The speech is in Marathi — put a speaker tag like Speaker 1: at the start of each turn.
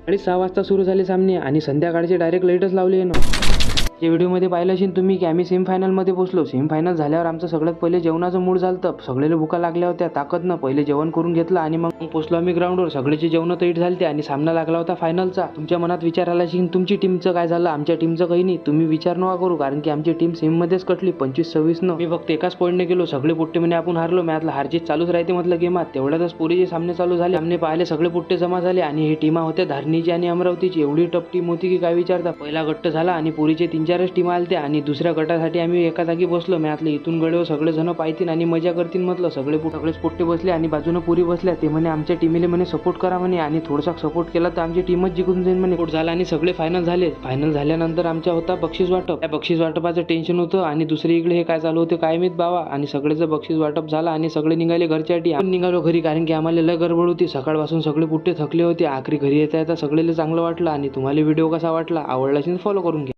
Speaker 1: 6:30 वाजता सुरू झाले सामने आणि संध्याकाळचे डायरेक्ट लाईटच लावले ना. या व्हिडिओमध्ये पाहिलं असेल तुम्ही की आम्ही सेमीफायनलमध्ये पोहोचलो. सेमीफायनल झाल्यावर आमचं सगळ्यात पहिले जेवणाचं मूड झालं. सगळ्याला भुका लागल्या होत्या ताकदनं. पहिले जेवण करून घेतलं आणि मग पोहोचलो आम्ही ग्राउंडवर. सगळ्याचे जेवण तैट झालते आणि सामना लागला होता फायनलचा. तुमच्या मनात विचार आला असेल तुमची टीमचं काय झालं. आमच्या टीमचं काही नाही, तुम्ही विचार नका करू, कारण की आमची टीम सेमीमध्येच कटली 25-26. मी फक्त एकाच पॉईंटने गेलो. सगळे पुट्टे म्हणे आपण हारलो. मॅचला हारजीत चालूच राहते म्हटलं गेमात. तेवढ्यातच पुरीचे सामने चालू झाले. सामने पाहिले सगळे पुट्टे जमा झाले आणि ही टीमा होत्या धारणीची आणि अमरावतीची. एवढी टफ टीम होती की काय विचारता. पहिला गट झाला आणि पुरीचे 3-4च टीम आलत्या आणि दुसऱ्या गटासाठी आम्ही एका जागी बसलो. मॅचला इथून गड्यावर सगळे जण पाहतील आणि मजा करतील म्हटलं. सगळेच पोट्टे बसले आणि बाजूने पुरी बसल्या. ते म्हणे आमच्या टीमले म्हणे सपोर्ट करा म्हणे आणि थोडासा सपोर्ट केला तर आमची टीमच जिंकून जाईल म्हणे. सपोर्ट झाला आणि सगळे फायनल झाले. फायनल झाल्यानंतर आमच्या होता बक्षीस वाटप. त्या बक्षीस वाटपाचं टेन्शन होतं आणि दुसरी इकडे हे काय चालू होते काय माहित बाबा. आणि सगळेचं बक्षीस वाटप झाला आणि सगळे निघाले घरच्यासाठी. आपण निघालो घरी, कारण की आम्हाला लय गडबड होती. सकाळपासून सगळे पुट्टे थकले होते. आखरी घरी येता येता सगळेला चांगलं वाटलं. आणि तुम्हाला व्हिडिओ कसा वाटला, आवडला असेल फॉलो करून घ्या.